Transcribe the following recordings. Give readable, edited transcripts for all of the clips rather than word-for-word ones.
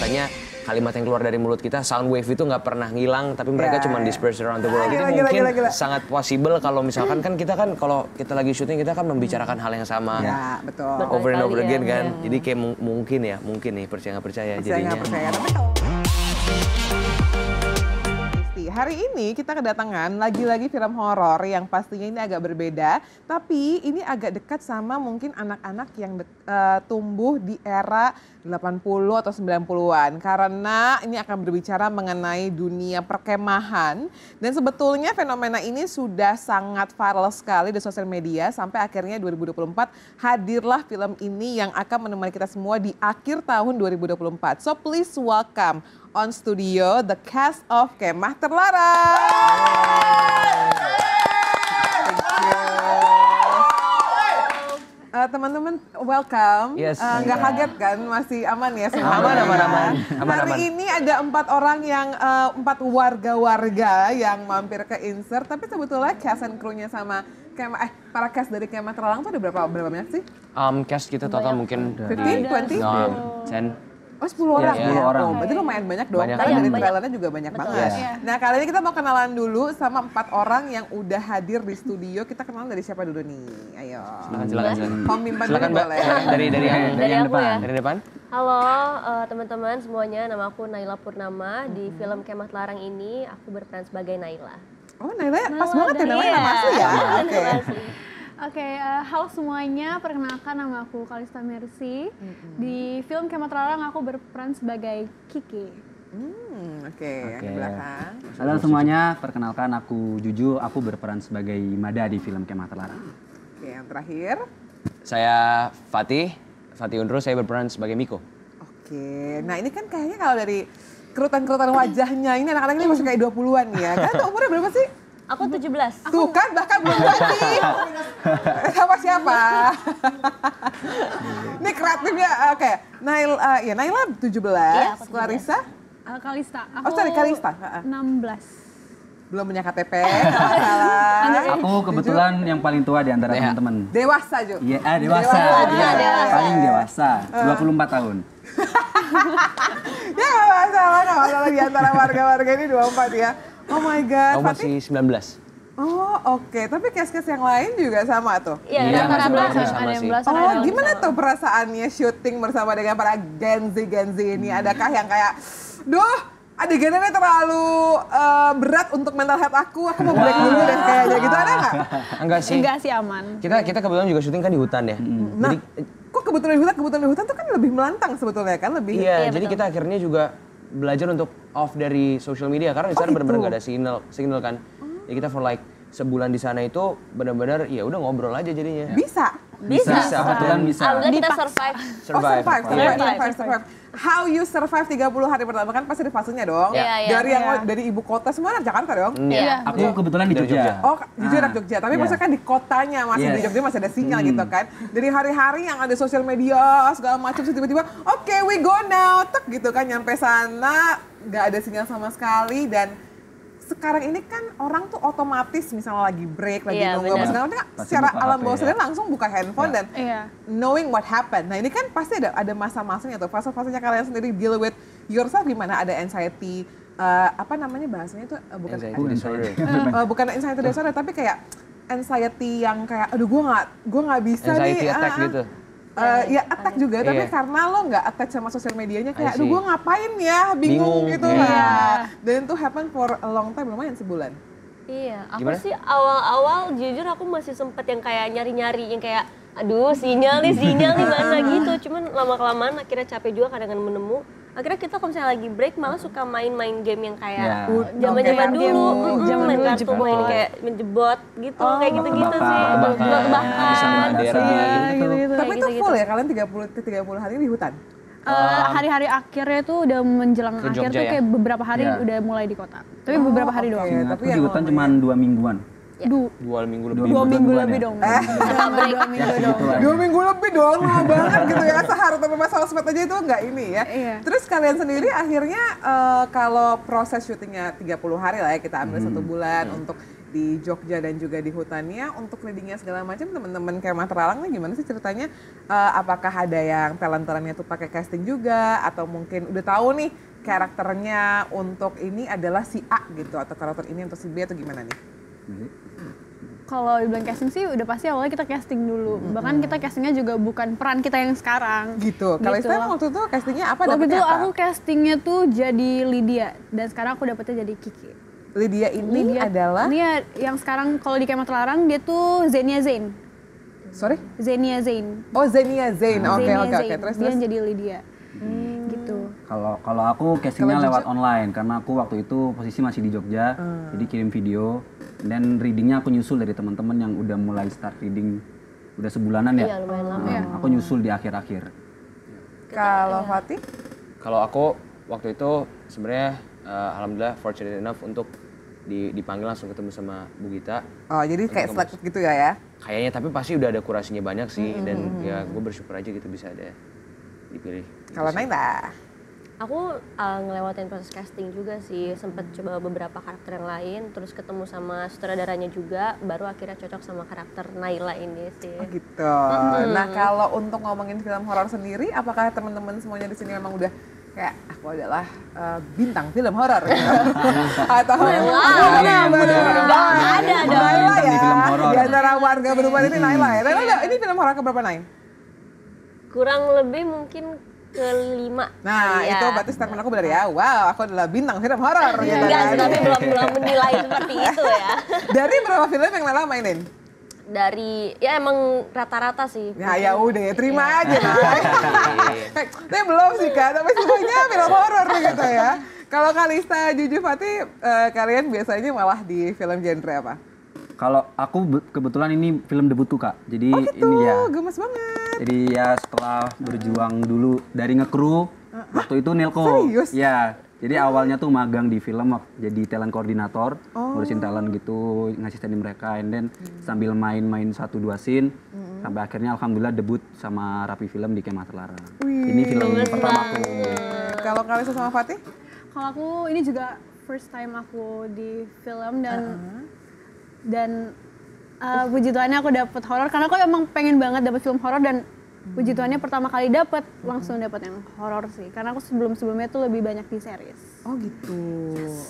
katanya kalimat yang keluar dari mulut kita, sound wave itu nggak pernah ngilang, tapi mereka cuma disperse around the world. Itu mungkin sangat possible kalau misalkan kan kita kan kalau kita lagi syuting kita kan membicarakan hal yang sama, betul. Over and over again kan. Jadi kayak mungkin nih percaya nggak percaya jadinya. Tapi kalau hari ini kita kedatangan lagi-lagi film horor yang pastinya ini agak berbeda, tapi ini agak dekat sama mungkin anak-anak yang tumbuh di era 80 atau 90-an. Karena ini akan berbicara mengenai dunia perkemahan. Dan sebetulnya fenomena ini sudah sangat viral sekali di sosial media sampai akhirnya 2024 hadirlah film ini yang akan menemani kita semua di akhir tahun 2024. So please welcome on studio the cast of Kemah Terlarang. Teman-teman welcome. Yes. Nggak kaget kan? Masih aman ya semua? Aman. Hari ini ada 4 orang yang 4 warga-warga yang mampir ke insert, tapi sebetulnya cast and crew-nya sama para cast dari Kemah Terlarang tuh ada berapa banyak sih? Cast kita total mungkin 15, 20? 10. Oh 10 orang ya? 10 orang. Oh, berarti lumayan banyak dong, Banyak. karena dari trailernya juga banyak banget. Yes. Nah kali ini kita mau kenalan dulu sama 4 orang yang udah hadir di studio. Kita kenalan dari siapa dulu nih? Ayo. Silakan. Om Mimpan Silakan dulu Mbak. boleh. Dari yang aku depan. ya. Dari depan. Halo teman-teman semuanya, nama aku Naila Purnama. Di film Kemah Terlarang ini aku berperan sebagai Naila. Oh Naila pas banget ya namanya, nama asli ya? Oke. Oke, halo semuanya, perkenalkan nama aku Kalista Mercy. Di film Kemah Terlarang aku berperan sebagai Kiki. Oke, yang di belakang. Halo semuanya, perkenalkan aku Juju, aku berperan sebagai Mada di film Kemah Terlarang. Oke, yang terakhir. Saya Fatih Unru, saya berperan sebagai Miko. Oke, nah ini kan kayaknya kalau dari kerutan-kerutan wajahnya ini anak-anak ini masih kayak 20-an ya. Kalian tuh umurnya berapa sih? Aku 17. Tuh kan bahkan belum ganti. Sama siapa? Ini kreatifnya oke. Naila 17, Clarissa? Kalista, Oh sorry Kalista. 16. Belum punya KTP, nggak masalah. Aku kebetulan yang paling tua di antara teman-teman. Dewasa Jo. Iya, dewasa. Paling dewasa, 24 tahun. Ya nggak masalah di antara warga-warga ini 24 ya. Oh my God. Aku masih 19. Oh oke, tapi case-case yang lain juga sama tuh? Iya, Iya, rata-rata sama Ada yang sih. belasan, ada Oh yang gimana sama. tuh perasaannya syuting bersama dengan para Gen Z ini? Adakah yang kayak, duh adegannya terlalu berat untuk mental health aku mau break dulu deh kayaknya gitu, ada nggak? Enggak sih. Enggak sih, aman. Kita kebetulan juga syuting kan di hutan ya. Nah, kok kebetulan di hutan tuh kan lebih melantang sebetulnya kan? Lebih. Iya, jadi kita akhirnya juga belajar untuk off dari social media karena di sana benar-benar nggak ada signal kan. Ya kita for like sebulan di sana itu benar-benar ya udah ngobrol aja jadinya. Bisa? Bisa. Kebetulan bisa. Alhamdulillah kita survive. Survive. How you survive 30 hari pertama kan pasti ada fasenya dong. Iya. Dari ibu kota semua anak Jakarta dong. Iya. Aku kebetulan di Dari Jogja. Oh, jujur anak Jogja. Tapi maksudnya kan di kotanya masih di Jogja masih ada sinyal gitu kan. Dari hari-hari yang ada sosial media segala macam tiba-tiba oke, we go now, tek gitu kan nyampe sana nggak ada sinyal sama sekali. Dan sekarang ini kan orang tuh otomatis misalnya lagi break, lagi nunggu apa segala macam, secara buka alam HP, bawah sadar langsung buka handphone dan knowing what happened. Nah ini kan pasti ada masa-masanya tuh, fase-fasenya kalian sendiri deal with yourself gimana? Ada anxiety, apa namanya bahasanya tuh bukan Anxiety disorder. Bukan anxiety disorder tapi kayak anxiety yang kayak aduh gue nggak bisa Anxiety nih. attack gitu. Ya attack juga, tapi karena lo nggak attach sama sosial medianya kayak, aduh gue ngapain ya, bingung gitu lah. Dan itu happen for a long time, lumayan sebulan. Iya, aku Gimana? sih awal-awal jujur aku masih sempet yang kayak nyari-nyari yang kayak aduh sinyal nih mana gitu. Cuman lama-kelamaan akhirnya capek juga kadang menemu. Akhirnya kita kalau misalnya lagi break malah suka main-main game yang kayak zaman-zaman dulu. Main kartu, main kayak menjebot gitu, kayak gitu-gitu sih. Tebak-tebakan. Tapi itu full ya kalian 30 hari di hutan? Hari-hari akhirnya tuh udah menjelang Ke akhir Jogja tuh ya? kayak beberapa hari udah mulai di kota. Tapi beberapa hari doang. Aku di hutan cuma 2 mingguan. 2 minggu lebih. 2 minggu lebih dong. 2 minggu lebih dong, lama banget gitu ya. Sehari tanpa masalah sosmed aja itu nggak ini ya. Terus kalian sendiri akhirnya kalau proses syutingnya 30 hari lah ya, kita ambil 1 bulan untuk di Jogja dan juga di hutannya. Untuk leadingnya segala macam, teman-teman Kemah Teralang nih gimana sih ceritanya? Apakah ada yang talent-talentnya tuh pakai casting juga, atau mungkin udah tahu nih karakternya untuk ini adalah si A gitu, atau karakter ini untuk si B, atau gimana nih? Kalau dibilang casting sih udah pasti awalnya kita casting dulu. Bahkan kita castingnya juga bukan peran kita yang sekarang. Gitu. Kalau Gitu. Istan waktu itu castingnya apa? Waktu itu Dapetnya apa? aku castingnya tuh jadi Lydia dan sekarang aku dapetnya jadi Kiki. Lydia ini adalah Ini ya yang sekarang kalau di Kemah Terlarang dia tuh Zenia Zain. sorry? Zenia Zain. Oh, Zenia Zain. Oke, Zenia oke, Zain. oke. Terus Dia terus. jadi Lydia. Gitu. Kalau aku castingnya Kalau lewat Jujur? online karena aku waktu itu posisi masih di Jogja, jadi kirim video dan readingnya aku nyusul dari teman-teman yang udah mulai start reading udah sebulanan ya. Iya, lumayan lama. Aku nyusul di akhir-akhir. Kalau Fatih? Kalau aku waktu itu sebenarnya alhamdulillah fortunate enough untuk dipanggil langsung ketemu sama Bu Gita. Oh, jadi kayak selected gitu ya? Kayaknya tapi pasti udah ada kurasinya banyak sih dan ya gue bersyukur aja gitu bisa ada dipilih. Kalau Naila? Aku ngelewatin proses casting juga sih, sempet coba beberapa karakter yang lain, terus ketemu sama sutradaranya juga, baru akhirnya cocok sama karakter Naila ini sih. Oh gitu. Nah, kalau untuk ngomongin film horor sendiri, apakah teman-teman semuanya di sini memang udah kayak aku adalah bintang film horor gitu? Atau Ada dong. Naila ya. Di film horor. Di antara warga berubah ini Naila ya. Naila, ini film horor keberapa, Nay? Kurang lebih mungkin kelima. Nah, kali ya. itu berarti statement aku benar ya. Wow, aku adalah bintang film horor gitu Enggak sih, kan. tapi belum menilai seperti itu ya. Dari berapa film yang Naila mainin? Dari, ya emang rata-rata sih. Ya udah ya, terima aja Nay. Tapi belum sih Kak, tapi semuanya film horor gitu ya. Kalau Kalista, Juju, Fatih, kalian biasanya malah di film genre apa? Kalau aku kebetulan ini film debutku Kak, jadi Oh gitu, ini ya. gemes banget. Jadi ya setelah berjuang dulu dari ngekru, waktu itu Nilko. Serius? Ya, jadi awalnya tuh magang di film jadi talent koordinator, ngurusin talent gitu, ngasistenin mereka, and then sambil main-main 1-2 scene, sampai akhirnya alhamdulillah debut sama Rapi Film di Kemah Terlarang. Ini film pertamaku. Kalau Kalista sama Fatih? Kalau aku ini juga first time aku di film dan puji Tuhannya aku dapet horor karena aku emang pengen banget dapet film horor dan puji Tuhannya pertama kali dapet langsung dapet yang horor sih karena aku sebelumnya tuh lebih banyak di series. Oh gitu.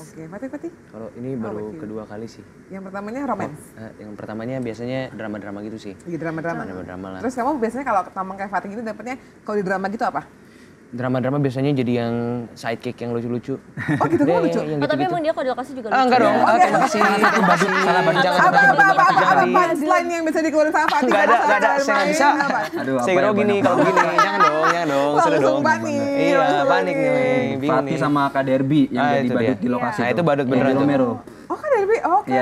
Oke, Fatih. Kalau ini baru kedua kali sih. Yang pertamanya romance. Yang pertamanya biasanya drama-drama gitu sih. Iya, drama-drama. Drama-drama lah. Terus kamu biasanya kalau tampang kayak Fatih gitu dapetnya kalau di drama gitu apa? Drama-drama biasanya jadi yang sidekick yang lucu-lucu. Oh gitu, kamu lucu? Yang Oh, tapi gitu-gitu. emang dia kalau di lokasi juga lucu. Enggak dong. Oh, Terima kasih. Satu badut. Salah badut. Jangan. Apa punchline yang bisa dikeluarin sama Fatih? Enggak ada. Saya nggak bisa. Aduh, Saya kira gini, kalau gini. Jangan dong. Sudah Langsung dong. panik. Iya, langsung panik nih. Bingung Fatih nih. sama Kak Derby yang jadi itu badut dia. di lokasi. Nah, itu badut Yang beneran di tuh. Romero. Oh kan Derby, oke.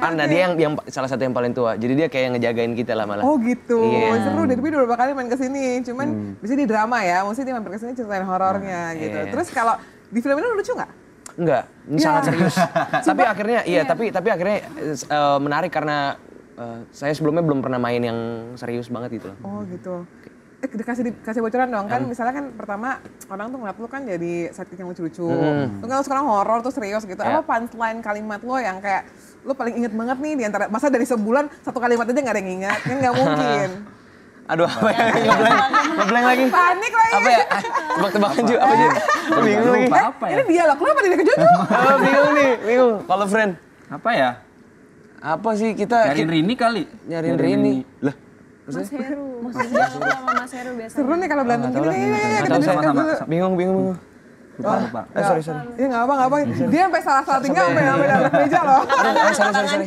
Karena dia yang salah satu yang paling tua. Jadi dia kayak ngejagain kita lah malah. Oh gitu, Iya. seru. Derby udah beberapa kali main kesini, cuman biasanya di drama ya, maksudnya dia mampir kesini ceritain horornya gitu. iya. Terus kalau di film ini lucu nggak? Enggak, ini sangat serius. Tapi akhirnya tapi akhirnya menarik karena saya sebelumnya belum pernah main yang serius banget gitu loh. Oh gitu. Kasih bocoran dong kan, misalnya kan pertama orang tuh ngeliat lu kan jadi sidekick yang lucu-lucu. Lu kan sekarang horor tuh serius gitu. Apa punchline kalimat lo yang kayak lu paling inget banget nih di antara masa dari sebulan satu kalimat aja nggak ada yang ingat, kan nggak mungkin. Aduh, apa ya? Ngeblank lagi. Panik lagi. Apa ya? Tebak-tebakan juga apa aja? Bingung lagi. Apa ya? Ini dialog lu apa di Jojo? Bingung nih, bingung. Kalau friend, Apa ya? apa sih kita Nyariin Rini kali. nyariin Rini? Lah, Mas Heru. Sama Mas Heru biasanya. Seru nih kalau berantem gini nih. nggak tahu saya. Bingung. Lupa. Sorry. Iya nggak apa. Dia sampai salah tinggal sampai dalam meja loh. Sorry.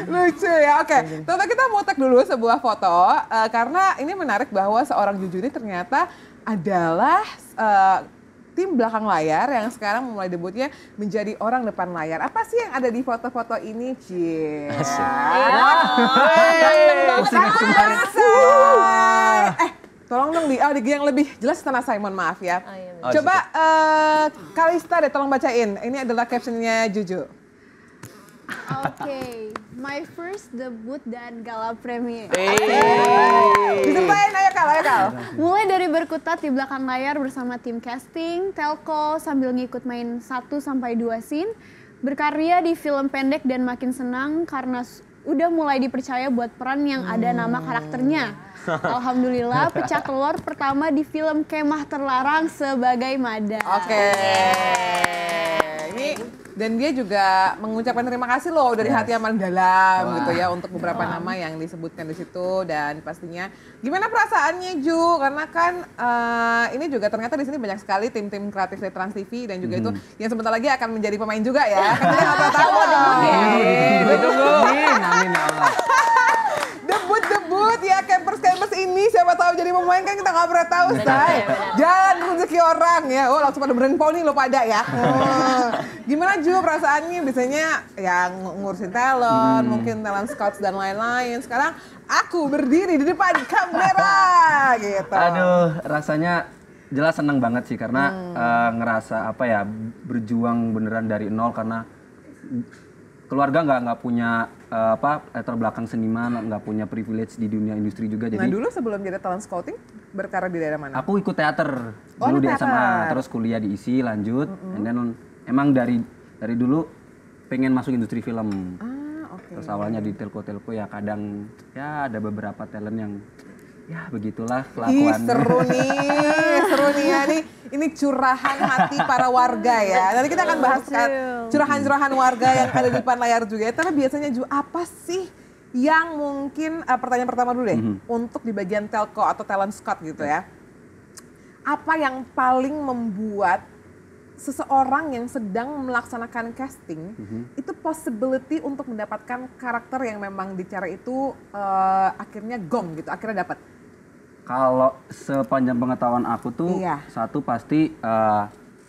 Lucu ya, oke. Tentu kita mau tag dulu sebuah foto karena ini menarik bahwa seorang Juju ini ternyata adalah tim belakang layar yang sekarang memulai debutnya menjadi orang depan layar. Apa sih yang ada di foto-foto ini, Cie? Tolong dong di yang lebih jelas tanah Simon, maaf ya. Oh, iya, Coba Kalista deh tolong bacain. Ini adalah captionnya Juju. Oke, my first debut dan gala premier. Diceritain, ayo Kal. Mulai dari berkutat di belakang layar bersama tim casting, telco sambil ngikut main 1-2 scene, berkarya di film pendek dan makin senang karena udah mulai dipercaya buat peran yang ada nama karakternya. Alhamdulillah pecah telur pertama di film Kemah Terlarang sebagai Mada. Oke. Ini dan dia juga mengucapkan terima kasih loh dari hati yang paling dalam gitu ya untuk beberapa nama yang disebutkan di situ dan pastinya gimana perasaannya Ju karena kan ini juga ternyata di sini banyak sekali tim-tim kreatif dari Trans TV dan juga itu yang sebentar lagi akan menjadi pemain juga ya. Kan kita nggak tahu Ditunggu. Amin ya Allah. Debut ya campers ini siapa tahu jadi pemain kan kita nggak pernah tahu say. Jangan rezeki orang ya. Oh langsung pada berempol nih lo pada ya. Gimana Ju perasaannya biasanya yang ngurusin talent, mungkin talent scouts dan lain-lain. Sekarang aku berdiri di depan kamera gitu. Aduh, rasanya jelas seneng banget sih karena ngerasa apa ya berjuang beneran dari nol karena keluarga nggak punya latar belakang seniman, nggak punya privilege di dunia industri juga. Jadi Nah dulu sebelum jadi talent scouting berkarir di daerah mana? aku ikut teater dulu di SMA, terus kuliah di ISI lanjut, and then emang dari dulu pengen masuk industri film. Terus awalnya di telco ya kadang ya ada beberapa talent yang ya begitulah kelakuannya. Seru nih ya ini curahan hati para warga ya. Nanti kita akan bahas curahan-curahan warga yang ada di depan layar juga. Tapi biasanya Ju apa sih yang mungkin pertanyaan pertama dulu deh untuk di bagian telco atau talent scout gitu ya. Apa yang paling membuat seseorang yang sedang melaksanakan casting itu possibility untuk mendapatkan karakter yang memang dicari itu akhirnya gong gitu, akhirnya dapat. Kalau sepanjang pengetahuan aku tuh satu pasti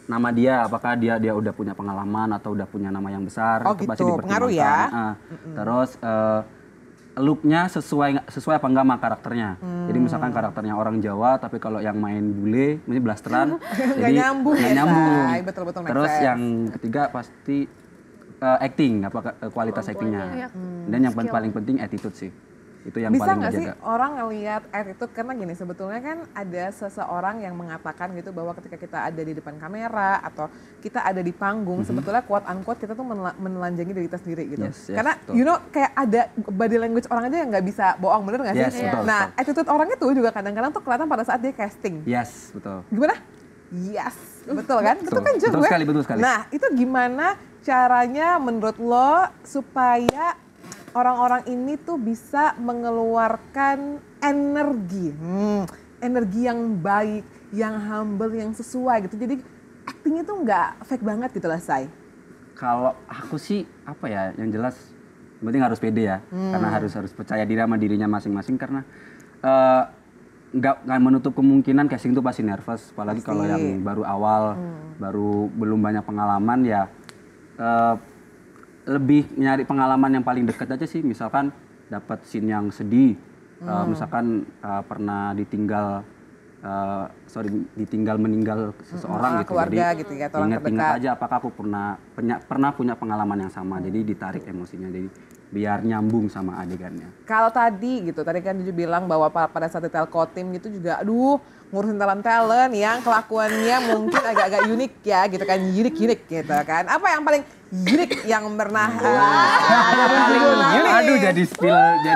nama dia, apakah dia udah punya pengalaman atau udah punya nama yang besar, Oh itu gitu, pasti pengaruh dipertimbangkan. Terus looknya sesuai apa enggak sama karakternya. Jadi misalkan karakternya orang Jawa, tapi kalau yang main bule, mesti blasteran, Nggak nyambung nggak ya, nyambung. Say. Betul-betul make Terus sense. yang ketiga pasti acting, kualitas actingnya. Dan yang paling penting attitude sih. Itu yang Bisa paling nggak sih dijaga. orang ngelihat attitude karena gini sebetulnya kan ada seseorang yang mengatakan gitu bahwa ketika kita ada di depan kamera atau kita ada di panggung sebetulnya quote unquote kita tuh menelanjangi diri kita sendiri gitu. Yes, Karena betul. you know kayak ada body language orang aja yang nggak bisa bohong, bener nggak sih? Yes, betul, Nah betul. attitude orang itu juga kadang-kadang tuh kelihatan pada saat dia casting. Yes, betul. Gimana? Yes, betul kan? Betul kan Betul juga. sekali, betul sekali. Nah, itu gimana caranya menurut lo supaya orang-orang ini tuh bisa mengeluarkan energi, energi yang baik, yang humble, yang sesuai gitu. Jadi actingnya tuh nggak fake banget gitu lah, Say. Kalau aku sih apa ya, yang jelas yang penting harus pede ya, karena harus percaya diri sama dirinya masing-masing karena nggak menutup kemungkinan casting itu pasti nervous, apalagi kalau yang baru awal, baru belum banyak pengalaman ya. Lebih nyari pengalaman yang paling dekat aja sih, misalkan dapat scene yang sedih, misalkan pernah ditinggal meninggal seseorang gitu, keluarga jadi gitu ya, atau orang ingat terdekat. aja apakah aku pernah punya pengalaman yang sama, jadi ditarik emosinya, jadi biar nyambung sama adegannya. Kalau tadi gitu, tadi kan Juju bilang bahwa pada saat di telco tim gitu juga, aduh ngurusin talent yang kelakuannya mungkin agak-agak unik ya gitu kan, unik gitu kan. Apa yang paling unik yang pernah Aduh jadi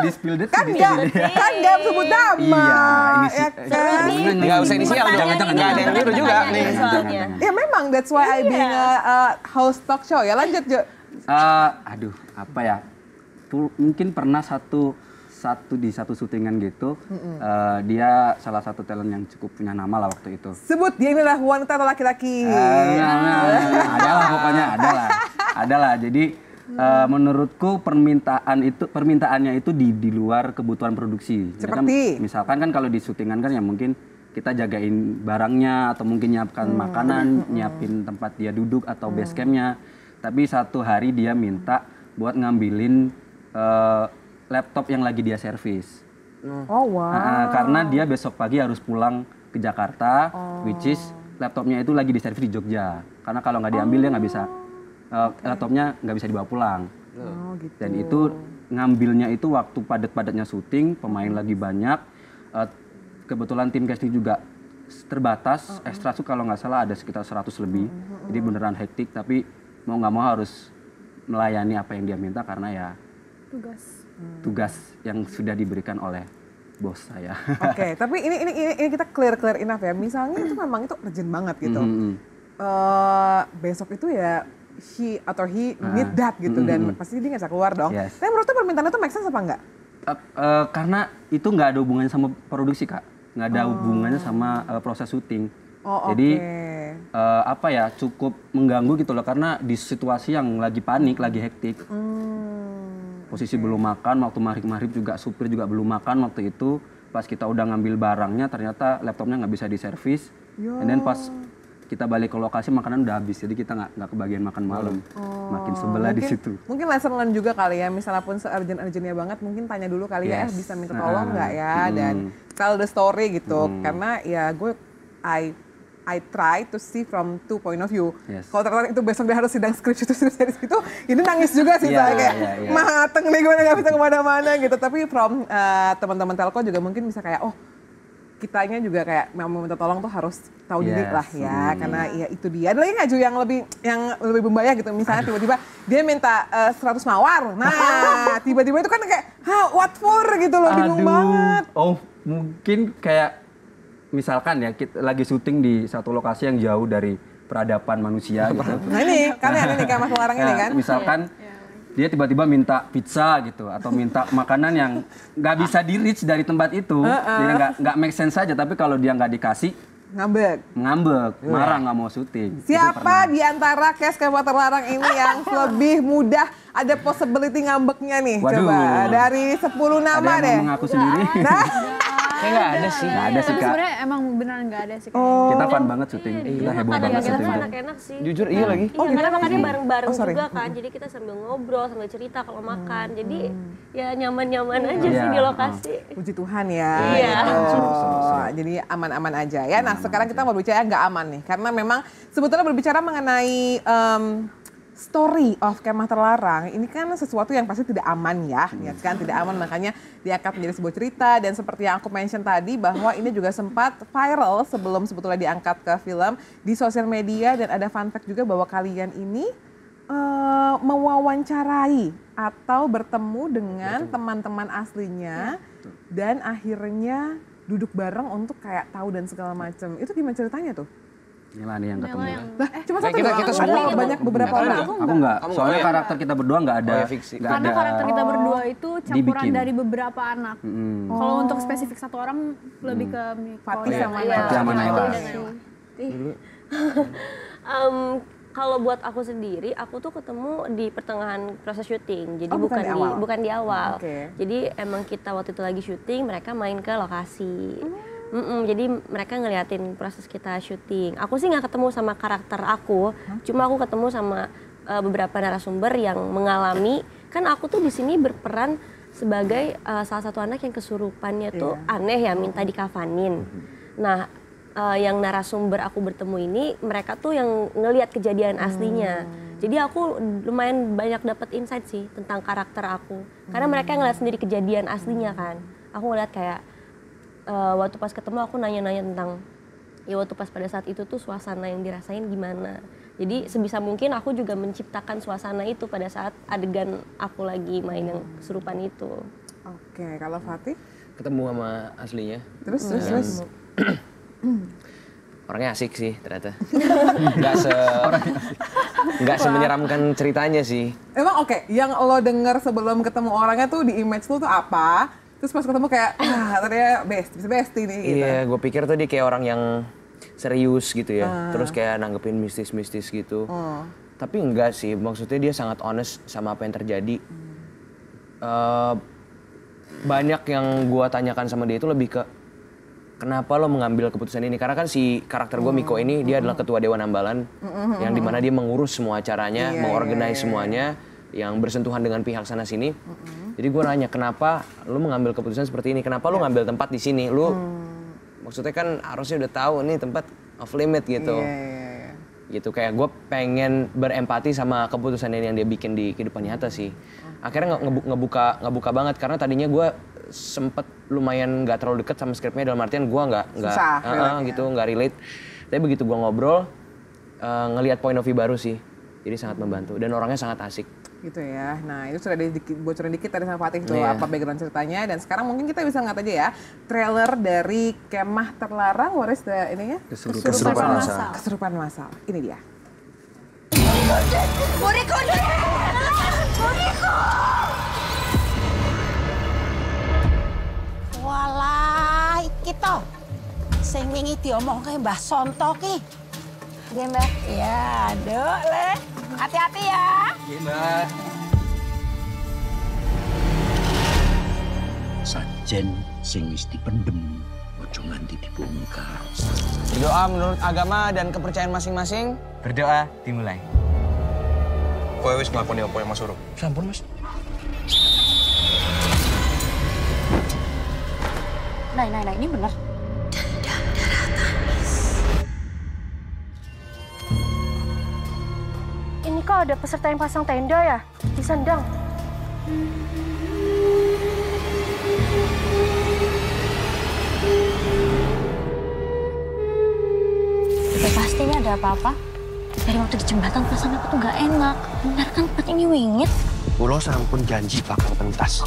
spill detik kan di nggak sini. kan nggak sebut nama Iya, ini ya kan? Nggak usah inisial dong, Jangan, nggak ada yang biru juga nih. Soalnya. Ya memang that's why I being a host talk show ya. Lanjut Jo. Aduh, apa ya? Mungkin pernah di satu syutingan gitu, dia salah satu talent yang cukup punya nama lah waktu itu. Sebut dia ini adalah wanita atau laki-laki. Adalah pokoknya, adalah. Jadi menurutku permintaannya itu di luar kebutuhan produksi. Jadi kan, Seperti? misalkan kan kalau di syutingan kan ya mungkin kita jagain barangnya atau mungkin nyiapkan makanan, nyiapin tempat dia duduk atau base campnya. Tapi satu hari dia minta buat ngambilin laptop yang lagi dia servis. Oh wow. Karena dia besok pagi harus pulang ke Jakarta, which is laptopnya itu lagi diservis di Jogja. Karena kalau nggak diambil dia nggak bisa, laptopnya nggak bisa dibawa pulang. Gitu. Dan itu ngambilnya itu waktu padat-padatnya syuting, pemain lagi banyak. Kebetulan tim casting juga terbatas, ekstra tuh kalau nggak salah ada sekitar 100 lebih. Jadi beneran hektik, tapi mau nggak mau harus melayani apa yang dia minta karena ya tugas yang sudah diberikan oleh bos saya. Oke, tapi ini kita clear enough ya. Misalnya itu memang itu urgent banget gitu. Besok itu ya he need that gitu dan pasti dia nggak bisa keluar dong. Yes. Tapi menurut tuh permintaan itu make sense apa enggak? Karena itu nggak ada hubungannya sama produksi Kak, nggak ada hubungannya sama proses syuting. Jadi apa ya, cukup mengganggu gitu loh karena di situasi yang lagi panik, lagi hektik. Posisi belum makan, waktu maghrib juga supir juga belum makan waktu itu. Pas kita udah ngambil barangnya ternyata laptopnya nggak bisa diservis. And then pas kita balik ke lokasi makanan udah habis, jadi kita nggak kebagian makan malam. Makin sebelah di situ. Mungkin lesson learn juga kali ya, misalnya pun se-urgent-urgentnya banget mungkin tanya dulu kali ya, bisa minta tolong nggak ya, dan tell the story gitu. Karena ya gue, I try to see from two point of view. Kalau ternyata itu besok dia harus sidang skripsi itu series itu, ini nangis juga sih saya kayak mateng nih gue nggak bisa kemana-mana gitu. Tapi from teman-teman telco juga mungkin bisa kayak kitanya juga kayak mau minta tolong tuh harus tahu diri lah ya, karena ya itu dia. Ada lagi nggak Ju yang lebih berbahaya gitu, misalnya tiba-tiba dia minta 100 mawar, nah tiba-tiba itu kan kayak what for gitu loh, bingung banget. Mungkin kayak misalkan ya kita lagi syuting di satu lokasi yang jauh dari peradaban manusia gitu. Nah ini kalian ini kayak Mas Larang ini kan. Misalkan dia tiba-tiba minta pizza gitu atau minta makanan yang nggak bisa di-reach dari tempat itu, jadi nggak make sense aja. Tapi kalau dia nggak dikasih, ngambek, marah, nggak mau syuting. Siapa di antara cast Kemah Terlarang ini yang lebih mudah ada possibility ngambeknya nih? Waduh. Coba dari 10 nama ada deh. yang mau mengaku sendiri. Kayak nggak ada sih. Nggak ada sih Tapi Kak. sebenarnya emang beneran nggak ada sih kayaknya. Kita fun banget syuting. Kita heboh banget Kita syuting. tuh enak-enak sih. Jujur iya lagi. Iya, karena makannya bareng-bareng sorry. juga kan. Jadi kita sambil ngobrol, sambil cerita kalau makan. Jadi ya nyaman-nyaman aja sih di lokasi. Puji Tuhan ya. Iya. Gitu. Jadi aman-aman aja ya. Nah sekarang kita mau bicara nggak aman nih. Karena memang sebetulnya berbicara mengenai story of Kemah Terlarang ini kan sesuatu yang pasti tidak aman ya kan, tidak aman, makanya diangkat menjadi sebuah cerita. Dan seperti yang aku mention tadi bahwa ini juga sempat viral sebelum sebetulnya diangkat ke film di sosial media. Dan ada fun fact juga bahwa kalian ini mewawancarai atau bertemu dengan teman-teman aslinya dan akhirnya duduk bareng untuk kayak tahu dan segala macam. Itu gimana ceritanya tuh? Inilah nih yang ketemu. Lah, cuma satu kita semua banyak beberapa orang. Aku enggak. Soalnya karakter kita berdua enggak ada. Fiksi. Karena karakter kita berdua itu campuran Dibikin. dari beberapa anak. Kalau untuk spesifik satu orang lebih ke Miko Fatih dan sama Naila. Fatih sama Naila. Kalau buat aku sendiri, aku tuh ketemu di pertengahan proses syuting. Jadi bukan di awal. Oke. Jadi emang kita waktu itu lagi syuting, mereka main ke lokasi. Jadi mereka ngeliatin proses kita syuting. Aku sih nggak ketemu sama karakter aku, cuma aku ketemu sama beberapa narasumber yang mengalami. Kan aku tuh di sini berperan sebagai salah satu anak yang kesurupannya tuh aneh ya, minta dikafanin. Nah, yang narasumber aku bertemu ini, mereka tuh yang ngelihat kejadian aslinya. Jadi aku lumayan banyak dapat insight sih tentang karakter aku, karena mereka ngeliat sendiri kejadian aslinya kan. Aku ngeliat kayak waktu pas ketemu aku nanya-nanya tentang ya waktu pas pada saat itu tuh suasana yang dirasain gimana. Jadi sebisa mungkin aku juga menciptakan suasana itu pada saat adegan aku lagi main yang kesurupan itu. Oke, kalau Fatih? Ketemu sama aslinya. Terus. Orangnya asik sih ternyata. Nggak semenyeramkan ceritanya sih. Emang oke, yang lo denger sebelum ketemu orangnya tuh di image lo tuh apa? Terus pas ketemu kayak, ternyata bestie nih gitu. Iya, gue pikir tuh dia kayak orang yang serius gitu ya. Terus kayak nanggepin mistis-mistis gitu. Tapi enggak sih, maksudnya dia sangat honest sama apa yang terjadi. Banyak yang gue tanyakan sama dia itu lebih ke, kenapa lo mengambil keputusan ini? Karena kan si karakter gue Miko ini, dia adalah ketua Dewan Ambalan. Yang dimana dia mengurus semua acaranya, mengorganize semuanya. Yang bersentuhan dengan pihak sana sini. Jadi gue nanya, kenapa lu mengambil keputusan seperti ini? Kenapa lu ngambil tempat di sini? Lu maksudnya kan harusnya udah tahu nih tempat off limit gitu. Gitu kayak gue pengen berempati sama keputusan ini yang dia bikin di kehidupan nyata sih. Akhirnya ngebuka banget karena tadinya gue sempet lumayan nggak terlalu deket sama skripnya, dalam artian gue nggak gitu, nggak relate. Tapi begitu gue ngobrol, ngelihat point of view baru sih. Jadi sangat membantu dan orangnya sangat asik. Gitu ya. Nah, itu sudah bocorin dikit tadi sama Fatih tuh Iya. apa background ceritanya, dan sekarang mungkin kita bisa ngeliat aja ya trailer dari Kemah Terlarang, what is the ininya? Kesurupan masal. Kesurupan masal. Ini dia. Walah, iki to. Sing wingi diomongke Mbah Sonto ki. Nggih, Mbah. Ya, Duk, Le. Hati-hati ya. Iya, Mbak. Sajen sing wis dipendem ojo nganti dibongkar. Berdoa menurut agama dan kepercayaan masing-masing. Berdoa dimulai. Kowe wis nglakoni apa yang Mas suruh? Sampun, Mas. Nah, ini bener. Ini kok ada peserta yang pasang tenda ya? Di Sendang. Udah pastinya ada apa-apa. Dari waktu di jembatan perasaan aku tuh nggak enak. Bener kan tempat ini wingit. Kulo sampun janji bakal pentas.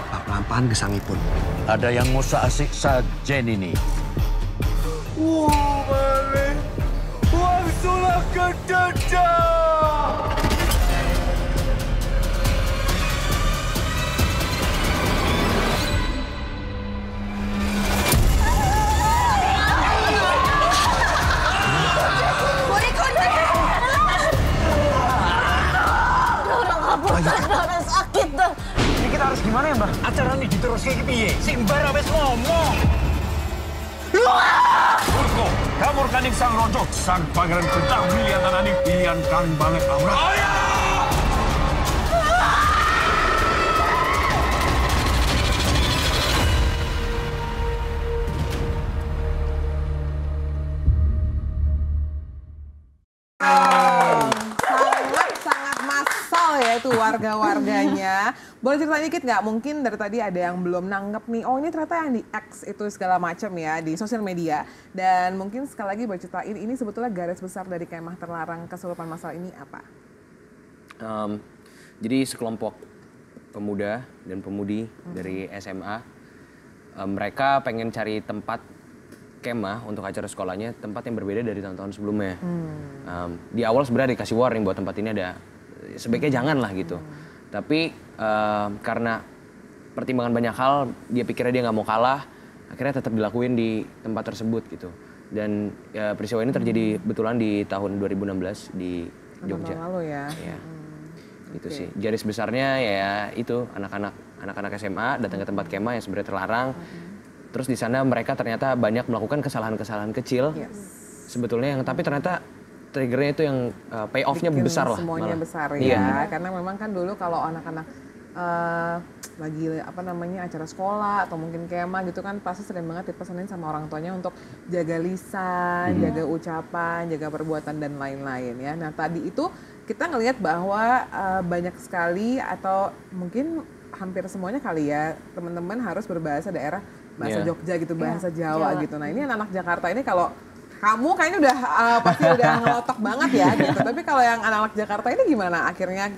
Pak lampahan gesangipun. Ada yang ngusak asik sajen ini. Sakit dah. Ini kita harus gimana ya, Mbak? Acara ini diteruskan ke piye? Sing mbara wis ngomong. Urko, kamu kaning sang rojo, sang pangeran betah pilihan tanani pilihan kang banget aura. Sangat massal ya itu warga-warganya. Boleh cerita dikit nggak? Mungkin dari tadi ada yang belum nanggep nih. Oh, ini ternyata yang di X itu segala macam ya di sosial media. Dan mungkin sekali lagi boleh ceritain ini sebetulnya garis besar dari Kemah Terlarang Kesurupan Masal ini apa? Jadi sekelompok pemuda dan pemudi dari SMA, mereka pengen cari tempat kemah untuk acara sekolahnya, tempat yang berbeda dari tahun-tahun sebelumnya. Di awal sebenarnya dikasih warning buat tempat ini ada, sebaiknya jangan lah gitu. Tapi karena pertimbangan banyak hal, dia pikirnya dia nggak mau kalah, akhirnya tetap dilakuin di tempat tersebut gitu. Dan peristiwa ini terjadi betulan di tahun 2016 di Jogja. Tahun lalu ya. Iya. Itu sih. Garis besarnya ya itu anak-anak SMA datang ke tempat kemah yang sebenarnya terlarang. Terus di sana mereka ternyata banyak melakukan kesalahan-kesalahan kecil. Sebetulnya yang tapi ternyata triggernya itu yang payoff-nya besar lah. Semuanya malah. besar ya. Iya. Karena memang kan dulu kalau anak-anak lagi apa namanya acara sekolah atau mungkin kemah gitu kan pasti sering banget dipesanin sama orang tuanya untuk jaga lisan, jaga ucapan, jaga perbuatan dan lain-lain ya. Nah tadi itu kita ngelihat bahwa banyak sekali atau mungkin hampir semuanya kali ya teman-teman harus berbahasa daerah, bahasa Jogja gitu, bahasa Jawa gitu. Nah ini anak-anak Jakarta ini kalau kamu kayaknya udah pasti udah ngelotok banget ya gitu. Tapi kalau yang anak-anak Jakarta ini gimana? Akhirnya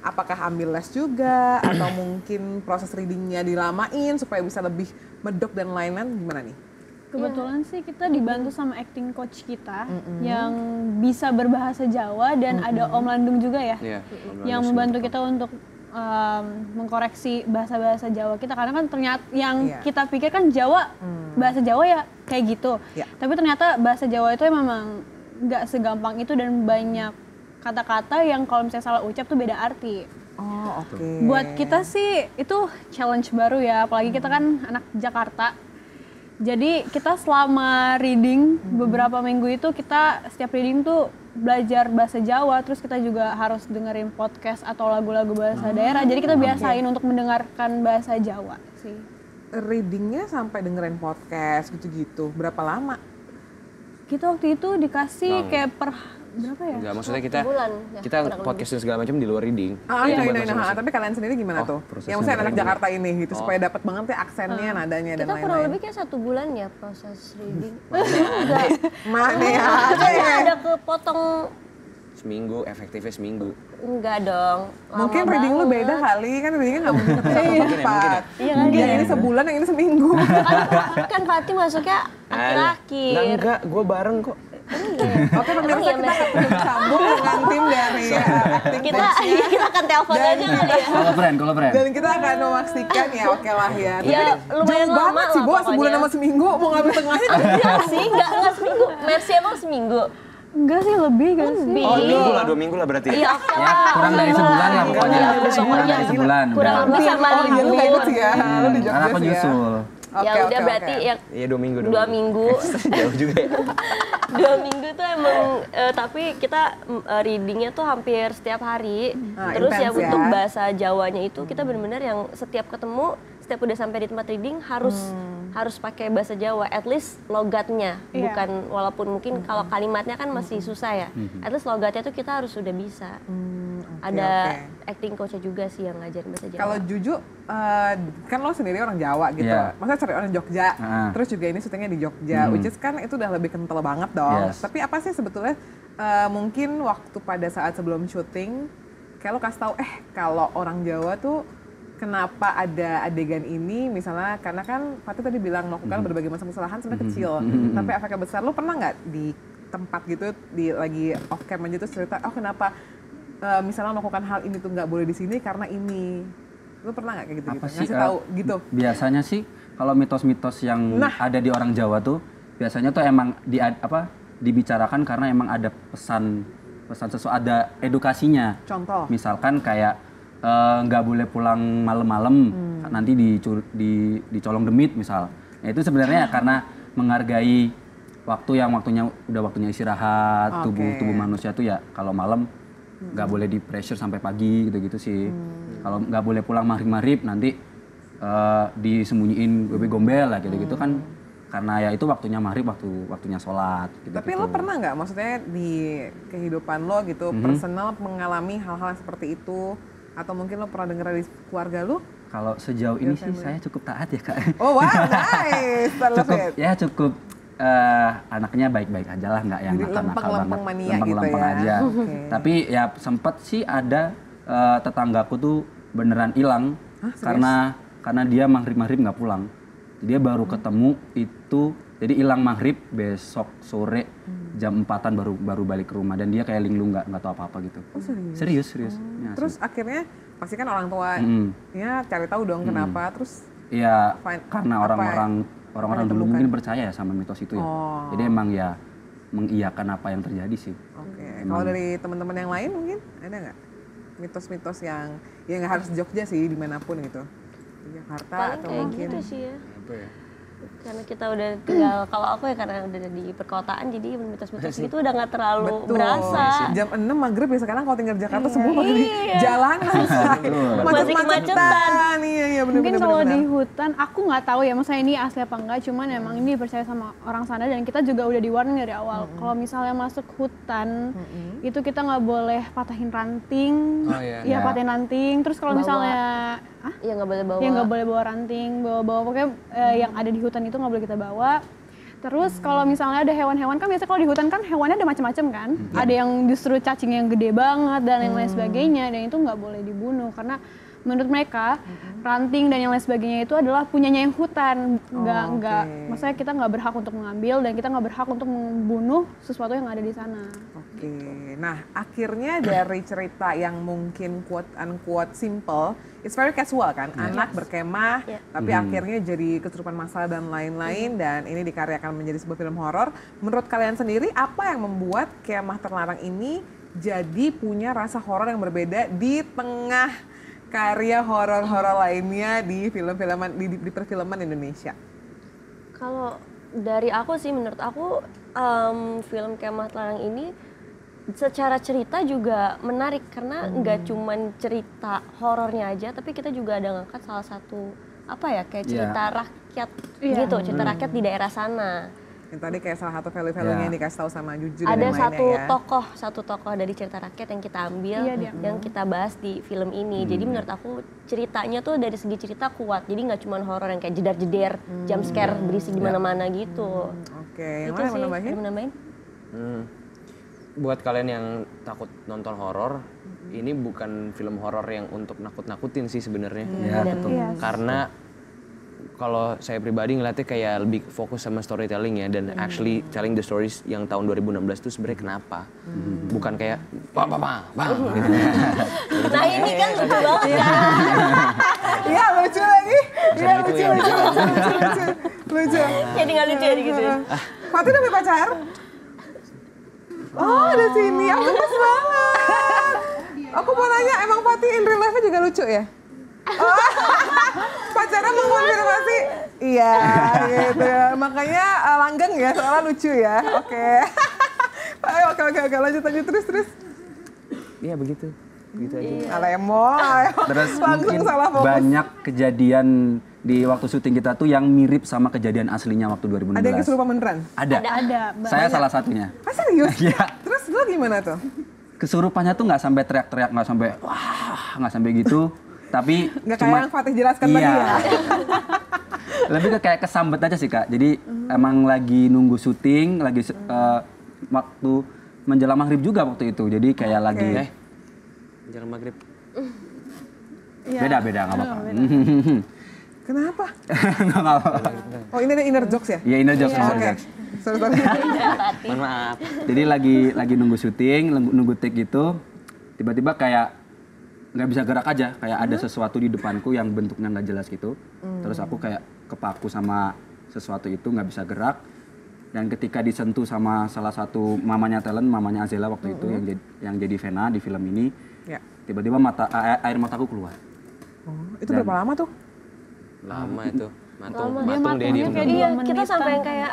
apakah ambil les juga atau mungkin proses readingnya dilamain supaya bisa lebih medok dan lain-lain gimana nih? Kebetulan sih kita dibantu sama acting coach kita yang bisa berbahasa Jawa dan ada Om Landung juga ya, yang membantu kita untuk mengkoreksi bahasa-bahasa Jawa kita, karena kan ternyata yang kita pikir kan Jawa, bahasa Jawa ya kayak gitu, tapi ternyata bahasa Jawa itu memang nggak segampang itu dan banyak kata-kata yang kalau misalnya salah ucap tuh beda arti. Oh oke. Buat kita sih itu challenge baru ya, apalagi kita kan anak Jakarta. Jadi kita selama reading beberapa minggu itu kita setiap reading tuh belajar bahasa Jawa, terus kita juga harus dengerin podcast atau lagu-lagu bahasa daerah. Jadi kita biasain untuk mendengarkan bahasa Jawa sih. Readingnya sampai dengerin podcast gitu-gitu, berapa lama? Kita waktu itu dikasih kayak per berapa ya? Enggak, maksudnya kita Bulan, ya, kita podcast dan segala macam di luar reading. Tapi kalian sendiri gimana tuh? Yang maksudnya anak Jakarta ini gitu supaya dapat banget ya aksennya, nadanya dan Kita kurang lain-lain. lebih kayak 1 bulan ya proses reading. Mana ya? Karena ada kepotong Seminggu, efektifnya seminggu. Enggak dong. lama Mungkin reading lu banget. beda kali, kan readingnya nggak mungkin cepat. Iya kan? Yang ini sebulan, yang ini seminggu. Kan Fatih masuknya akhir-akhir. Enggak, gue bareng kok. Oke, pemirsa kita akan sambung dengan tim dari acting Kita akan telepon aja kali ya. Kalau friend. dan kita akan memastikan ya oke lah ya. Tapi Ya, ini lumayan jauh lama banget sih, lah Bo, pokoknya. sebulan sama seminggu, mau ngambil tengahnya. Iya sih, enggak seminggu. Mercy emang seminggu. Enggak sih, lebih gak sih? Lebih. Oh, 2 minggu lah berarti. Iya, oke Ya, lah. kurang dari sebulan lah pokoknya. Iya, Kurang pokoknya. dari sebulan. Kurang udah. lebih sama Oh iya, lu nggak ikut libur. sih ya, lu di Karena Jogja aku sih ya. nyusul. Ya Oke, udah oke, berarti oke. ya Iya 2 minggu. 2 minggu. Jauh juga ya. 2 minggu tuh emang tapi kita readingnya tuh hampir setiap hari. Terus intens ya untuk ya. bahasa Jawanya itu kita benar-benar yang setiap ketemu, setiap udah sampai di tempat reading harus pakai bahasa Jawa, at least logatnya, Iya. bukan walaupun mungkin kalau kalimatnya kan masih susah ya. At least logatnya tuh kita harus sudah bisa. Ada acting coach juga sih yang ngajarin bahasa Jawa. Kalau Juju, kan lo sendiri orang Jawa gitu. Iya. Maksudnya cari orang Jogja, terus juga ini syutingnya di Jogja, which is kan itu udah lebih kental banget dong. Yes. Tapi apa sih sebetulnya mungkin waktu pada saat sebelum syuting, kayak lo kasih tahu, kalau orang Jawa tuh kenapa ada adegan ini, misalnya karena kan Fatih tadi bilang melakukan berbagai macam kesalahan sebenarnya kecil, tapi efeknya besar. Lo pernah nggak di tempat gitu, di lagi off cam aja tuh cerita, oh kenapa misalnya melakukan hal ini tuh nggak boleh di sini karena ini. Lo pernah nggak kayak gitu? Apa sih, Ngasih tahu gitu. Biasanya sih kalau mitos-mitos yang ada di orang Jawa tuh biasanya tuh emang dibicarakan karena emang ada pesan sesuatu, ada edukasinya. Contoh. Misalkan kayak nggak boleh pulang malam-malam, nanti dicolong demit misal. Nah, itu sebenarnya karena menghargai waktunya udah waktunya istirahat. Tubuh manusia tuh ya kalau malam nggak boleh di pressure sampai pagi gitu-gitu sih. Kalau nggak boleh pulang maghrib nanti disembunyiin bebek gombel lah gitu-gitu kan, karena ya itu waktunya maghrib, waktunya sholat gitu. Tapi lo pernah nggak, maksudnya di kehidupan lo gitu, personal mengalami hal-hal seperti itu? Atau mungkin lo pernah dengar dari keluarga lo? Kalau sejauh ini sih saya cukup taat ya Kak. Oh wow, nice, I love it. Cukup anaknya baik-baik aja lah, nggak yang Jadi nakal-nakal lempeng-lempeng banget. mania gitu Lempeng-lempeng ya. aja. Oke. Tapi ya sempet sih ada tetanggaku tuh beneran hilang karena dia maghrib nggak pulang. Dia baru ketemu itu, jadi hilang maghrib, besok sore jam 4-an baru balik ke rumah, dan dia kayak linglung nggak tahu apa-apa gitu. Oh Serius. Ya, Terus akhirnya pasti kan orang tua ya cari tahu dong kenapa, terus Iya, Find- karena apa orang-orang yang dulu ditemukan? mungkin percaya ya sama mitos itu ya. Jadi emang ya mengiyakan apa yang terjadi sih. oke. Kalau dari teman-teman yang lain mungkin ada nggak mitos-mitos yang ya nggak harus Jogja sih, dimanapun gitu, di Jakarta Paling atau kayak mungkin gitu sih ya. Apa ya? Karena kita udah tinggal, kalau aku ya karena udah di perkotaan, jadi mitos-mitos gitu udah nggak terlalu berasa. Jam 6 maghrib ya sekarang kalau tinggal di Jakarta semua pakai di jalanan, Masih kemacetan. Iya bener. Mungkin kalau di hutan, aku nggak tahu ya, maksudnya ini asli apa enggak, cuman emang ini dipercaya sama orang sana dan kita juga udah di-warning dari awal. Kalau misalnya masuk hutan, itu kita nggak boleh patahin ranting, Oh, iya. iya patahin ranting. Terus kalau misalnya, Iya nggak boleh bawa. ya nggak boleh bawa ranting, bawa pokoknya yang ada di hutan itu nggak boleh kita bawa. Terus kalau misalnya ada hewan-hewan, kan biasanya kalau di hutan kan hewannya ada macam-macam kan. Ada yang justru cacing yang gede banget dan yang lain sebagainya, dan itu nggak boleh dibunuh karena menurut mereka ranting dan yang lain sebagainya itu adalah punyanya yang hutan. Nggak, maksudnya kita nggak berhak untuk mengambil dan kita nggak berhak untuk membunuh sesuatu yang ada di sana. Oke, nah akhirnya dari cerita yang mungkin quote unquote simple, it's very casual kan, anak berkemah, tapi akhirnya jadi kesurupan massal dan lain-lain, dan ini dikaryakan menjadi sebuah film horor. Menurut kalian sendiri, apa yang membuat Kemah Terlarang ini jadi punya rasa horor yang berbeda di tengah karya horor-horor lainnya di film-filman di perfilman Indonesia? Kalau dari aku sih, menurut aku film Kemah Terlarang ini secara cerita juga menarik karena nggak cuman cerita horornya aja, tapi kita juga ada ngangkat salah satu kayak cerita rakyat gitu, cerita rakyat di daerah sana. Yang tadi kayak salah satu value-value-nya yang dikasih tahu sama Jujur dan Ada yang lainnya satu tokoh dari cerita rakyat yang kita ambil, yang kita bahas di film ini. Jadi menurut aku ceritanya tuh dari segi cerita kuat. Jadi nggak cuma horor yang kayak jedar-jeder, jump scare berisik di mana-mana gitu. Oke, yang Itu mana sih. mau nambahin? Ada mau nambahin? buat kalian yang takut nonton horor, ini bukan film horor yang untuk nakut-nakutin sih sebenarnya. Ya, betul. Karena kalau saya pribadi ngeliatnya kayak lebih fokus sama storytelling ya, dan actually telling the stories yang tahun 2016 itu sebenarnya kenapa. Bukan kayak bang gitu. Nah ini kan lucu banget ya. Iya lucu lagi. Iya Itu lucu, yang- lucu. Jadi nggak lucu ya gitu. Fatih udah punya pacar? Oh, ada sini. Aku gemes banget. Aku mau nanya, emang Fatih in real life-nya juga lucu ya? Oh, pacarnya mengkonfirmasi? Iya, gitu ya. Makanya langgeng ya, soalnya lucu ya. Oke. Ayo, oke. Lanjut terus. Iya begitu. Gitu aja. Alemo, ayo. Terus Langsung mungkin salah fokus. banyak kejadian di waktu syuting kita tuh yang mirip sama kejadian aslinya waktu 2016. Ada yang kesurupan beneran? Ada. Ada. Saya salah satunya. Ah, serius? Iya. Terus lo gimana tuh? Kesurupannya tuh nggak sampai teriak-teriak, nggak sampai wah, nggak sampai gitu. Tapi Nggak kayak yang Fatih jelaskan tadi iya. ya? Lebih ke kayak kesambet aja sih Kak. Jadi emang lagi nunggu syuting, lagi waktu menjelang maghrib juga waktu itu. Jadi kayak lagi Jangan maghrib. beda nggak apa-apa. Kenapa? Nggak apa-apa. Oh ini ada inner jokes ya? Iya, inner jokes, Oh, inner oke. jokes. Sorry. Mohon maaf. Jadi lagi nunggu syuting, nunggu take gitu, tiba-tiba kayak nggak bisa gerak aja, kayak ada sesuatu di depanku yang bentuknya nggak jelas gitu. Terus aku kayak kepaku sama sesuatu itu, nggak bisa gerak. Dan ketika disentuh sama salah satu mamanya talent, mamanya Azela waktu itu yang jadi Vena di film ini, Ya. tiba-tiba air mataku keluar. Oh, itu berapa lama tuh? Lama itu. Matung Dia dia matungnya diem. kayak Iya, dua kita menitan. sampai yang kayak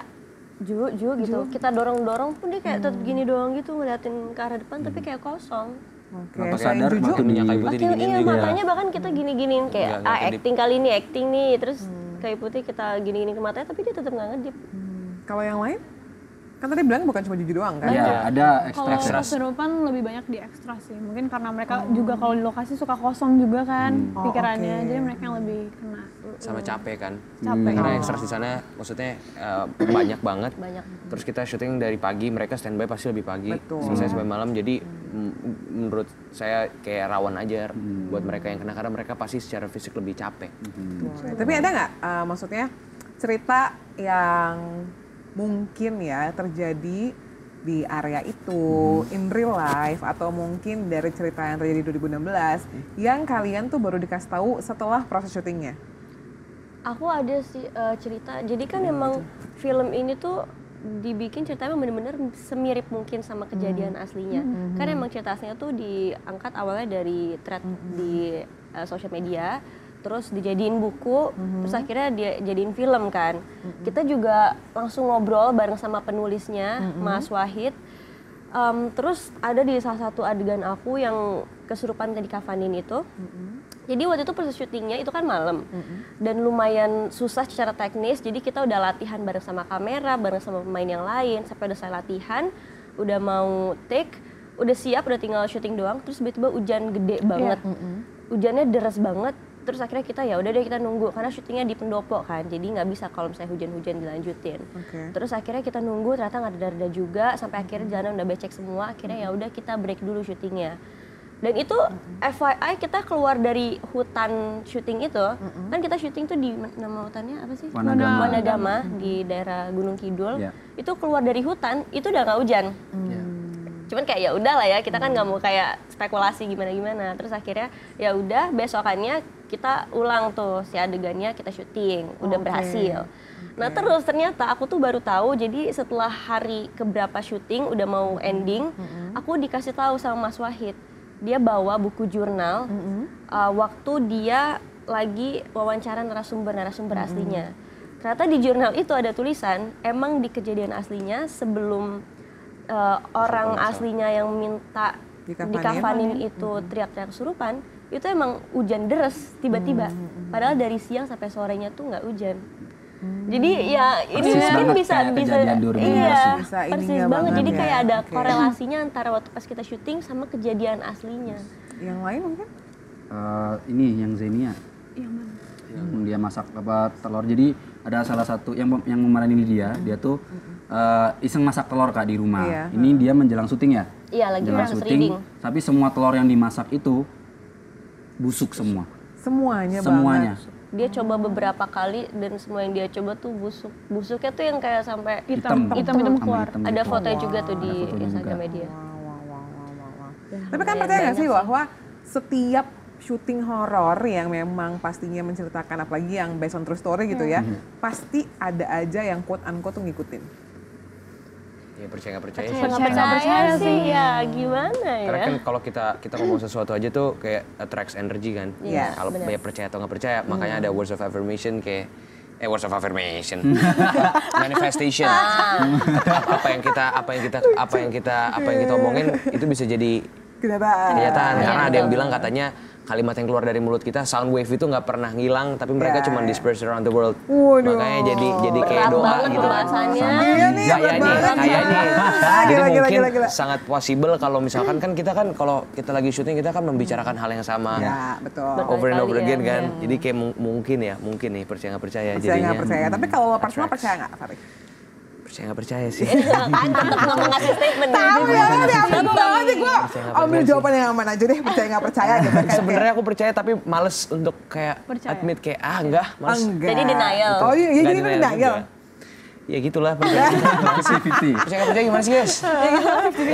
Ju gitu. Kita dorong pun dia kayak tetap gini doang gitu ngeliatin ke arah depan tapi kayak kosong. Oke, Kenapa selain sadar Juju, makin Minyak kayu putih Makin diginiin iya juga. matanya bahkan kita gini-giniin kayak Nggak kedip. acting kali ini acting nih terus kayu putih kita gini-gini ke matanya tapi dia tetap nggak ngedip. kalau yang lain? Kan tadi bilang bukan cuma Juju doang kan? Iya, ada Kalau ekstra. kesurupan lebih banyak di ekstra sih. Mungkin karena mereka juga kalau di lokasi suka kosong juga kan Oh, pikirannya. oke. Jadi mereka yang lebih kena. Sama capek kan. Capek. Karena extras di sana maksudnya banyak banget. Banyak. Terus kita syuting dari pagi, mereka standby pasti lebih pagi. Betul. Selesai sampai malam, jadi menurut saya kayak rawan aja buat mereka yang kena, karena mereka pasti secara fisik lebih capek. Tapi ada nggak maksudnya cerita yang mungkin ya terjadi di area itu in real life atau mungkin dari cerita yang terjadi 2016 yang kalian tuh baru dikasih tahu setelah proses syutingnya? Aku ada sih cerita. Jadi kan emang film ini tuh dibikin ceritanya bener-bener semirip mungkin sama kejadian aslinya. Kan emang cerita aslinya tuh diangkat awalnya dari thread di sosial media, terus dijadiin buku, terus akhirnya dia jadiin film kan. Kita juga langsung ngobrol bareng sama penulisnya, Mas Wahid. Terus ada di salah satu adegan aku yang kesurupan di kafanin itu. Jadi waktu itu proses syutingnya itu kan malam dan lumayan susah secara teknis. Jadi kita udah latihan bareng sama kamera, bareng sama pemain yang lain. Sampai udah saya latihan, udah mau take, udah siap, udah tinggal syuting doang. Terus tiba-tiba hujan gede banget, hujannya deras banget. Terus akhirnya kita ya udah deh kita nunggu karena syutingnya di pendopo kan, jadi nggak bisa kalau misalnya hujan-hujan dilanjutin. Terus akhirnya kita nunggu ternyata nggak ada reda juga sampai akhirnya jalan udah becek semua. Akhirnya ya udah kita break dulu syutingnya. Dan itu FYI kita keluar dari hutan syuting itu, kan kita syuting tuh di nama hutannya apa sih? Wanagama. Wanagama di daerah Gunung Kidul. Ya. Itu keluar dari hutan itu udah nggak hujan. Cuman kayak ya udah lah ya, kita kan nggak mau kayak spekulasi gimana-gimana. Terus akhirnya ya udah besokannya kita ulang tuh si adegannya kita syuting, udah berhasil. Nah terus ternyata aku tuh baru tahu, jadi setelah hari keberapa syuting udah mau ending, aku dikasih tahu sama Mas Wahid, dia bawa buku jurnal waktu dia lagi wawancara narasumber aslinya. Ternyata di jurnal itu ada tulisan, emang di kejadian aslinya sebelum orang aslinya yang minta dikafanin itu teriak-teriak kesurupan, itu emang hujan deras tiba-tiba. Padahal dari siang sampai sorenya tuh nggak hujan. Jadi ya ini Persis mungkin banget bisa kayak kejadian 2016 iya Bisa ininya persis banget. banget Jadi ya. kayak ada Oke. korelasinya antara waktu pas kita syuting sama kejadian aslinya. Yang lain mungkin? Ini yang Zenia. Yang dia masak apa telur. Jadi ada salah satu yang memarahin dia tuh iseng masak telur Kak di rumah. Iya. Ini dia menjelang syuting ya? Iya, lagi Menjelang proses syuting, reading. tapi semua telur yang dimasak itu busuk semua. Semuanya Semuanya. banget. Dia coba beberapa kali dan semua yang dia coba tuh busuk. Busuknya tuh yang kayak sampai Hitam Sama keluar. hitam ada gitu. fotonya juga tuh di Ada fotonya Instagram juga. media. Tapi kan percaya nggak sih bahwa setiap syuting horor yang memang pastinya menceritakan apalagi yang based on true story gitu ya, pasti ada aja yang quote unquote tuh ngikutin. Ya percaya nggak percaya sih. Nggak percaya sih ya, gimana ya? Karena kan kalau kita ngomong sesuatu aja tuh kayak attracts energy kan. Iya, Kalau ya percaya atau nggak percaya, makanya ada words of affirmation kayak words of affirmation, manifestation. apa yang kita omongin itu bisa jadi kenyataan. Karena ada yang bilang katanya kalimat yang keluar dari mulut kita, sound wave itu nggak pernah ngilang, tapi mereka cuma disperse around the world. Makanya jadi kayak Berat doa banget gitu. pembahasannya. Iya nih, Kayaknya. Jadi Gila, mungkin gila. sangat possible kalau misalkan kan kita kan kalau kita lagi syuting kita kan membicarakan hal yang sama. Ya, betul. Over and over Berkali-kali again ya. kan. Jadi kayak mungkin nih percaya nggak percaya Percaya jadinya. nggak percaya. Tapi kalau lo personal attracts. percaya nggak, Farid? Percaya nggak percaya sih. Kan tetap nggak mau ngasih statement ya. Tahu ya, aku banget sih gue. nggak Ambil percaya jawaban yang aman aja deh, percaya nggak percaya gitu kan. Sebenarnya aku percaya tapi males untuk kayak admit kayak enggak, males. Enggak. Jadi denial. Oh iya, Nggak jadi denial denial. juga. Ya gitulah. Percaya nggak percaya gimana sih guys?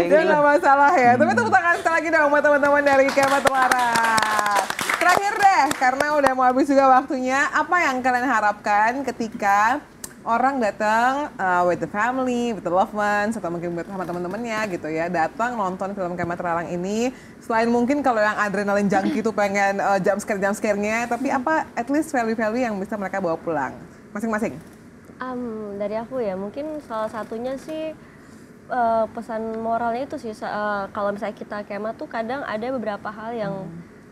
Ya nggak masalah ya. Tapi tepuk tangan sekali lagi dong buat teman-teman dari Kemat Larang. Terakhir deh, karena udah mau habis juga waktunya. Apa yang kalian harapkan ketika orang datang with the family, with the loved ones, atau mungkin sama teman-temannya gitu ya, datang nonton film Kemat Larang ini. Selain mungkin kalau yang adrenalin junkie tuh pengen jump scare-nya, tapi apa at least value-value yang bisa mereka bawa pulang masing-masing? Dari aku ya, mungkin salah satunya sih pesan moralnya itu sih, kalau misalnya kita kemah tuh kadang ada beberapa hal yang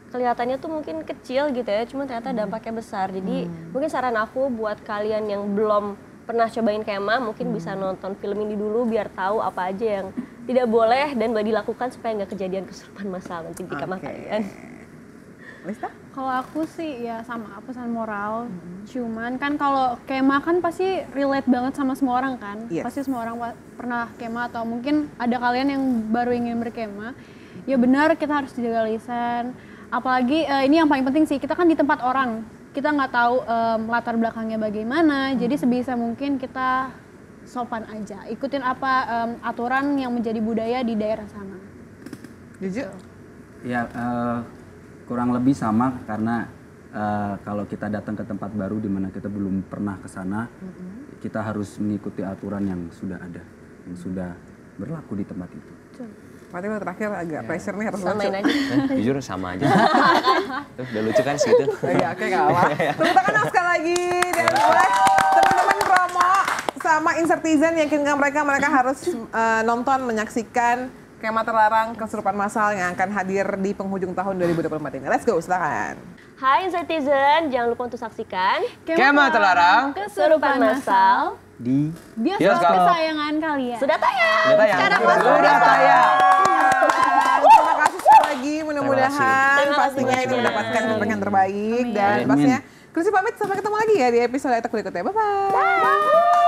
kelihatannya tuh mungkin kecil gitu ya, cuma ternyata dampaknya besar. Jadi mungkin saran aku buat kalian yang belum pernah cobain kemah, mungkin bisa nonton film ini dulu biar tahu apa aja yang tidak boleh dan dilakukan supaya nggak kejadian kesurupan massal nanti di kamar kalian. Lista? Kalau aku sih ya sama pesan moral, cuman kan kalau kemah kan pasti relate banget sama semua orang kan. Yes. Pasti semua orang pernah kemah atau mungkin ada kalian yang baru ingin berkemah. Ya benar kita harus dijaga lisan. Apalagi ini yang paling penting sih, kita kan di tempat orang. Kita nggak tahu latar belakangnya bagaimana, jadi sebisa mungkin kita sopan aja. Ikutin apa aturan yang menjadi budaya di daerah sana. Jujur? Ya kurang lebih sama karena kalau kita datang ke tempat baru di mana kita belum pernah ke sana, kita harus mengikuti aturan yang sudah ada, yang sudah berlaku di tempat itu. Berarti lo terakhir agak pressure nih harus Samain lucu. aja. Jujur sama aja. Tuh, udah lucu kan segitu. Iya, oke gak apa. Tepuk tangan sekali lagi. Dan buat teman-teman promo sama Insertizen yakinkan mereka harus nonton, menyaksikan Kemat Larang Kesurupan Massal yang akan hadir di penghujung tahun 2024 ini. Let's go, silakan. Hai Insertizen, jangan lupa untuk saksikan Kemat Larang Kesurupan Massal Di Bioskop kesayangan kalian. sudah tayang. Sekarang Sudah tayang. Terima kasih sekali lagi, mudah-mudahan Terima kasih pastinya ini banyak. mendapatkan film yang terbaik. Dan Amin. pastinya Kristi pamit, sampai ketemu lagi ya di episode Etek berikutnya. Bye-bye.